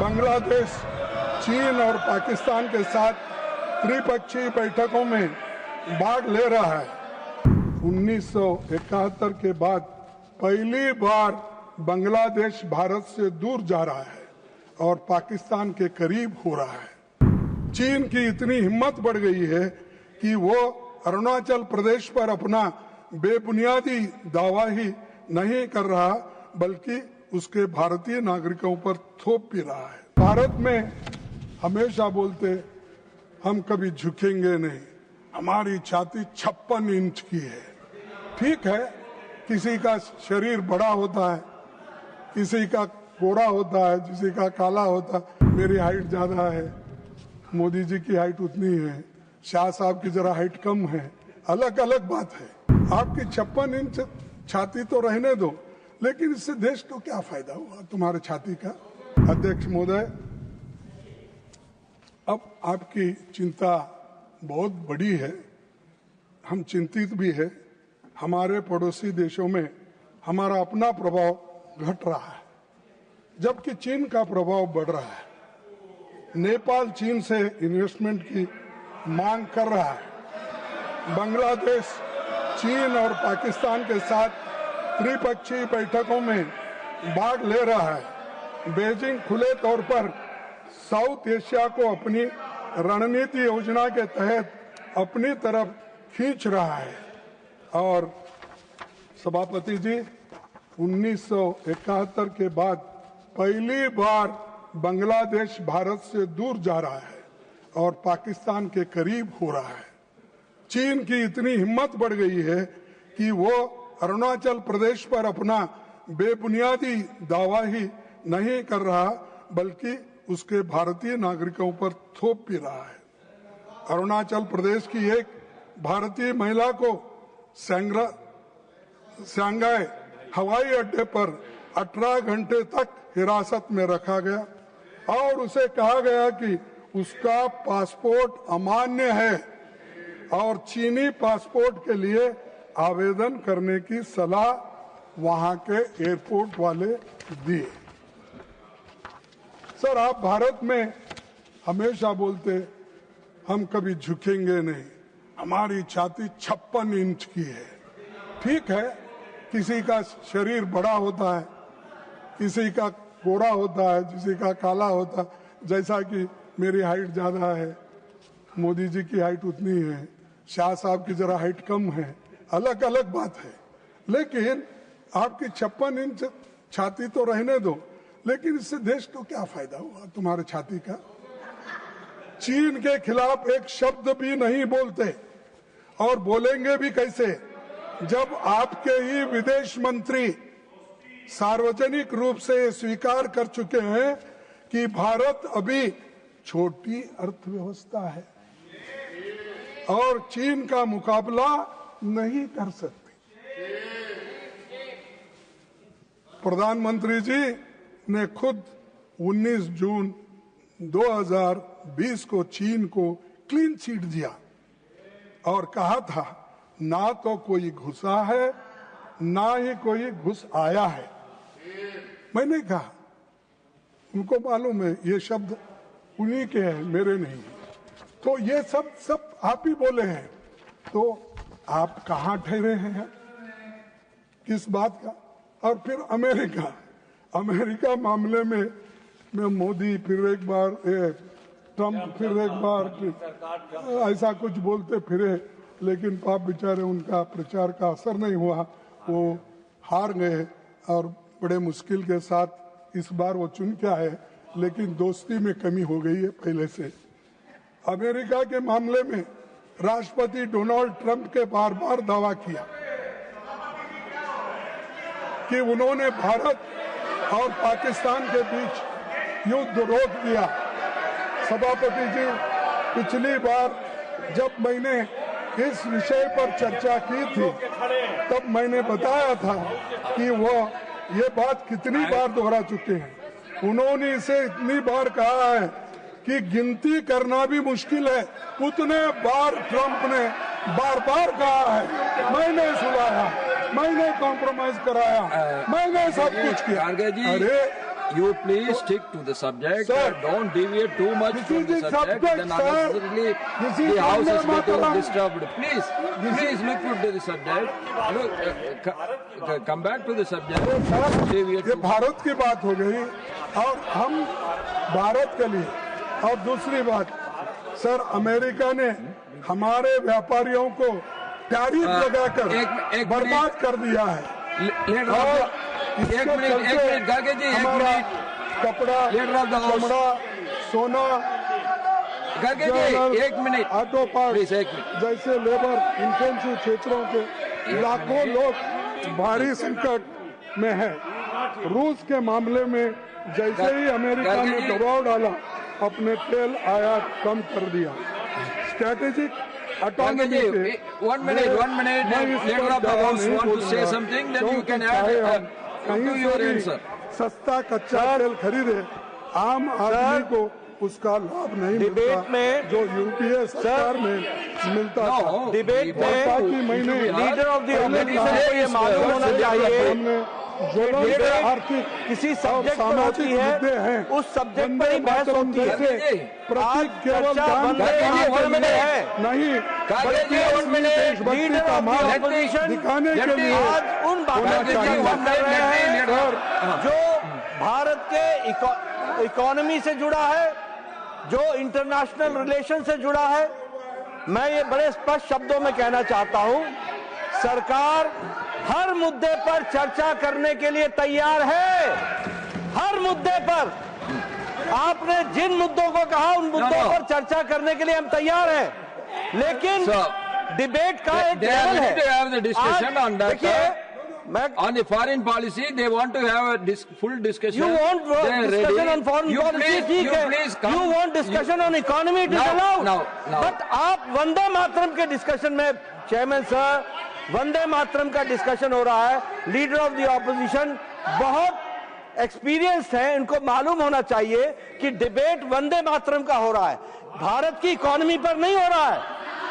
बांग्लादेश, चीन और पाकिस्तान के साथ त्रिपक्षीय बैठकों में भाग ले रहा है। 1971 के बाद पहली बार बांग्लादेश भारत से दूर जा रहा है और पाकिस्तान के करीब हो रहा है। चीन की इतनी हिम्मत बढ़ गई है कि वो अरुणाचल प्रदेश पर अपना बेबुनियादी दावा ही नहीं कर रहा, बल्कि उसके भारतीय नागरिकों पर थोप भी रहा है। भारत में हमेशा बोलते हम कभी झुकेंगे नहीं, हमारी छाती 56 इंच की है। ठीक है, किसी का शरीर बड़ा होता है, किसी का गोरा होता है, किसी का काला होता है। मेरी हाइट ज्यादा है, मोदी जी की हाइट उतनी है, शाह साहब की जरा हाइट कम है, अलग अलग बात है। आपकी 56 इंच छाती तो रहने दो, लेकिन इससे देश को क्या फायदा हुआ तुम्हारे छाती का। अध्यक्ष महोदय, अब आपकी चिंता बहुत बड़ी है, हम चिंतित भी है। हमारे पड़ोसी देशों में हमारा अपना प्रभाव घट रहा है, जबकि चीन का प्रभाव बढ़ रहा है। नेपाल चीन से इन्वेस्टमेंट की मांग कर रहा है। बांग्लादेश, चीन और पाकिस्तान के साथ त्रिपक्षीय बैठकों में भाग ले रहा है। बीजिंग खुले तौर पर साउथ एशिया को अपनी रणनीति योजना के तहत अपनी तरफ खींच रहा है। और सभापति जी, 1971 के बाद पहली बार बांग्लादेश भारत से दूर जा रहा है और पाकिस्तान के करीब हो रहा है। चीन की इतनी हिम्मत बढ़ गई है कि वो अरुणाचल प्रदेश पर अपना बेबुनियादी दावा ही नहीं कर रहा, बल्कि उसके भारतीय नागरिकों पर थोप भी रहा है। अरुणाचल प्रदेश की एक भारतीय महिला को सांघाई हवाई अड्डे पर 18 घंटे तक हिरासत में रखा गया और उसे कहा गया कि उसका पासपोर्ट अमान्य है और चीनी पासपोर्ट के लिए आवेदन करने की सलाह वहां के एयरपोर्ट वाले दिए। सर, आप भारत में हमेशा बोलते हम कभी झुकेंगे नहीं, हमारी छाती 56 इंच की है। ठीक है, किसी का शरीर बड़ा होता है, किसी का गोरा होता है, किसी का काला होता है। जैसा कि मेरी हाइट ज्यादा है, मोदी जी की हाइट उतनी है, शाह साहब की जरा हाइट कम है, अलग अलग बात है। लेकिन आपकी 56 इंच छाती तो रहने दो, लेकिन इससे देश को क्या फायदा हुआ तुम्हारे छाती का। चीन के खिलाफ एक शब्द भी नहीं बोलते और बोलेंगे भी कैसे, जब आपके ही विदेश मंत्री सार्वजनिक रूप से स्वीकार कर चुके हैं कि भारत अभी छोटी अर्थव्यवस्था है और चीन का मुकाबला नहीं कर सकती। प्रधानमंत्री जी ने खुद 19 जून 2020 को चीन को क्लीन चिट दिया और कहा था ना तो कोई घुसा है, ना ही कोई घुस आया है। मैंने कहा, उनको मालूम है ये शब्द उन्हीं के हैं, मेरे नहीं। तो ये सब आप ही बोले हैं, तो आप कहाँ ठहरे हैं, किस बात का। और फिर अमेरिका मामले में मोदी फिर एक बार, ट्रम्प फिर एक बार, ऐसा कुछ बोलते फिरे, लेकिन पाप बेचारे, उनका प्रचार का असर नहीं हुआ, वो हार गए और बड़े मुश्किल के साथ इस बार वो चुन के आए। लेकिन दोस्ती में कमी हो गई है पहले से। अमेरिका के मामले में राष्ट्रपति डोनाल्ड ट्रंप के बार बार दावा किया कि उन्होंने भारत और पाकिस्तान के बीच युद्ध रोक दिया। सभापति जी, पिछली बार जब मैंने इस विषय पर चर्चा की थी, तब मैंने बताया था कि वो ये बात कितनी बार दोहरा चुके हैं। उन्होंने इसे इतनी बार कहा है कि गिनती करना भी मुश्किल है, उतने बार ट्रंप ने बार बार कहा है। मैंने सुनाया, मैंने कॉम्प्रोमाइज कराया, मैंने सब कुछ किया। अरे You please stick to the subject. Sir, Don't deviate too much from the subject. Then unnecessarily the house is getting disturbed. Please look into the subject. Look, come back to the subject. ये भारत की बात हो गई और हम भारत के लिए, और दूसरी बात सर, अमेरिका ने हमारे व्यापारियों को टैरिफ लगाकर बर्बाद कर दिया है। एक मिनट गागे जी, हमारा कपड़ा, चमड़ा, सोना, गागे जी एक मिनट, ऑटो पार्ट्स जैसे लेबर इंटेंसिव क्षेत्रों के लाखों लोग भारी संकट में है। रूस के मामले में जैसे ही अमेरिका ने दबाव डाला, अपने तेल आयात कम कर दिया। स्ट्रैटेजिक autonomy से 1 minute. Leader of the House want to say something, then you can add to your answer. सस्ता कच्चा तेल खरीदे, आम आदमी को उसका लाभ नहीं मिलता जो यूपीए सरकार में मिलता था। डिबेट में लीडर ऑफ द ऑपोजिशन को ये मालूम होना चाहिए जो आर्थिक किसी सब्जेक्ट पर होती है, उस सब्जेक्ट पर ही बहस होती है। प्रतीक केवल नहीं, लीडर ऑफ द ऑपोजिशन दिखाने के लिए आज उन बातों की चर्चा कर रहे हैं जो भारत के इकोनॉमी से जुड़ा है, जो इंटरनेशनल रिलेशन से जुड़ा है। मैं ये बड़े स्पष्ट शब्दों में कहना चाहता हूं, सरकार हर मुद्दे पर चर्चा करने के लिए तैयार है। हर मुद्दे पर आपने जिन मुद्दों को कहा उन मुद्दों पर चर्चा करने के लिए हम तैयार हैं, लेकिन डिबेट का एक लेवल है। देखिए, on the foreign policy, they want to have a full discussion. You want discussion on foreign policy, ठीक है। You want discussion on economy, it is allowed. But आप वंदे मातरम के डिस्कशन में, चेयरमैन सर, वंदे मातरम का डिस्कशन हो रहा है। लीडर ऑफ द ऑपोजिशन बहुत एक्सपीरियंस्ड है, इनको मालूम होना चाहिए कि डिबेट वंदे मातरम का हो रहा है, भारत की इकोनॉमी पर नहीं हो रहा है।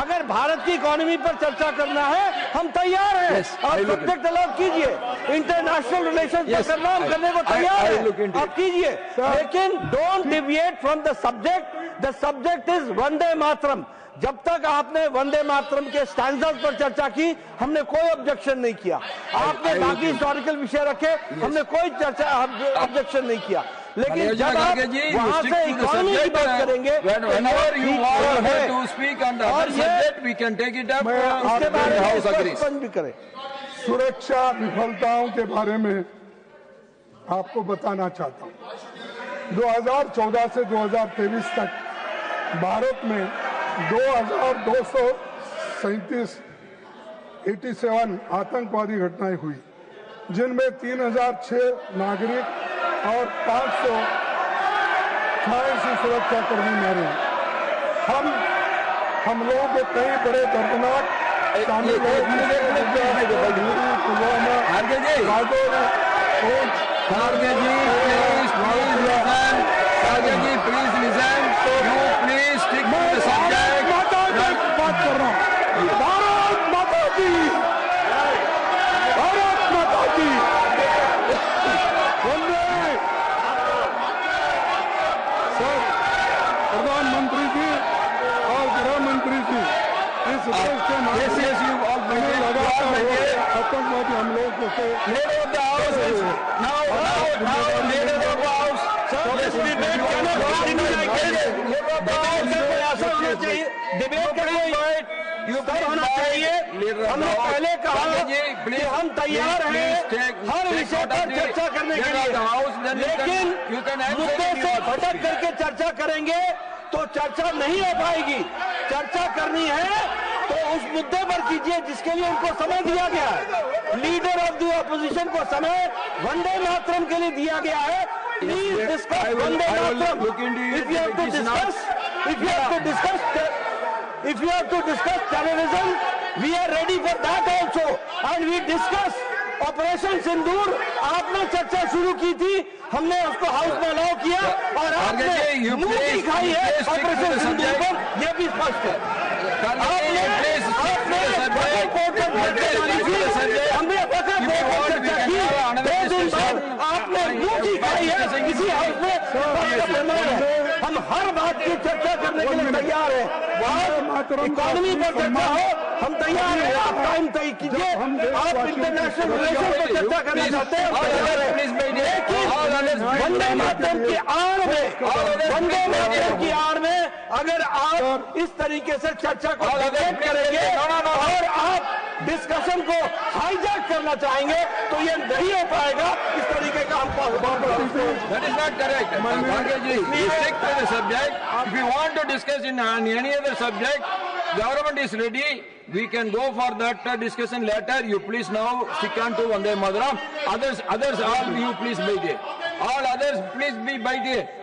अगर भारत की इकोनॉमी पर चर्चा करना है, हम तैयार हैं। आप सब्जेक्ट अलग कीजिए, इंटरनेशनल रिलेशन पर करना, हम करने को तैयार हैं, आप कीजिए, लेकिन don't deviate from the subject. The subject is Vande Mataram. जब तक आपने वंदे मातरम के स्टैंडर्ड पर चर्चा की, हमने कोई ऑब्जेक्शन नहीं किया। आपने बाकी हिस्टोरिकल विषय रखे, हमने कोई चर्चा ऑब्जेक्शन नहीं किया। लेकिन जब आप वहां से इकोनॉमी की बात करेंगे, भी करें। सुरक्षा विफलताओं के बारे में आपको बताना चाहता हूं। 2014 से 2023 तक भारत में 2237 आतंकवादी घटनाएं हुई, जिनमें 3006 नागरिक और 586 सुरक्षाकर्मी मारे। हम लोगों के कई बड़े दर्दनाक शामिल बात कर रहा हूँ। भारत माता की, भारत माता की। सर, प्रधानमंत्री जी और गृह मंत्री जी इस देश के आतंकवादी हमलों को डिबेट होना चाहिए। हमने पहले कहा कि हम तैयार हैं हर विषय पर चर्चा करने के लिए, लेकिन मुद्दे से भटक करके चर्चा करेंगे तो चर्चा नहीं हो पाएगी। चर्चा करनी है तो उस मुद्दे पर कीजिए जिसके लिए उनको समय दिया गया है। लीडर ऑफ द ऑपोजिशन को समय वंदे मातरम के लिए दिया गया है। Please discuss Vande Mataram. If you have to discuss terrorism, we are ready for that also, and we discuss Operation Sindoor. आपने चर्चा शुरू की थी, हमने उसको हाउस में अलाउ किया और आपने मुंह दिखाई है ऑपरेशन सिंदूर पर, यह भी स्पष्ट है। हमने चर्चा की, 2 दिन बाद आपने मुंह दिखाई है discussing किसी हाउस में हम हर बात की चर्चा करने के लिए तैयार हैं। इकोनॉमी पर चर्चा हो, हम तैयार हैं। आप टाइम तय कीजिए। आप इंटरनेशनल रिलेशन पर चर्चा करना चाहते हैं, लेकिन वंदे मातरम की आड़ में, वंदे मातरम की आड़ में अगर आप इस तरीके से चर्चा को डिबेट करेंगे और आप डिस्कशन को हाईजैक करना चाहेंगे तो ये नहीं हो पाएगा। इस तरीके का हम That is not correct. Please stick to the subject. If you want to discuss on any other subject, government is ready. We can go for that discussion later. You please now stick on to Vande Mataram. Others, all you please by day. All others, please be by day.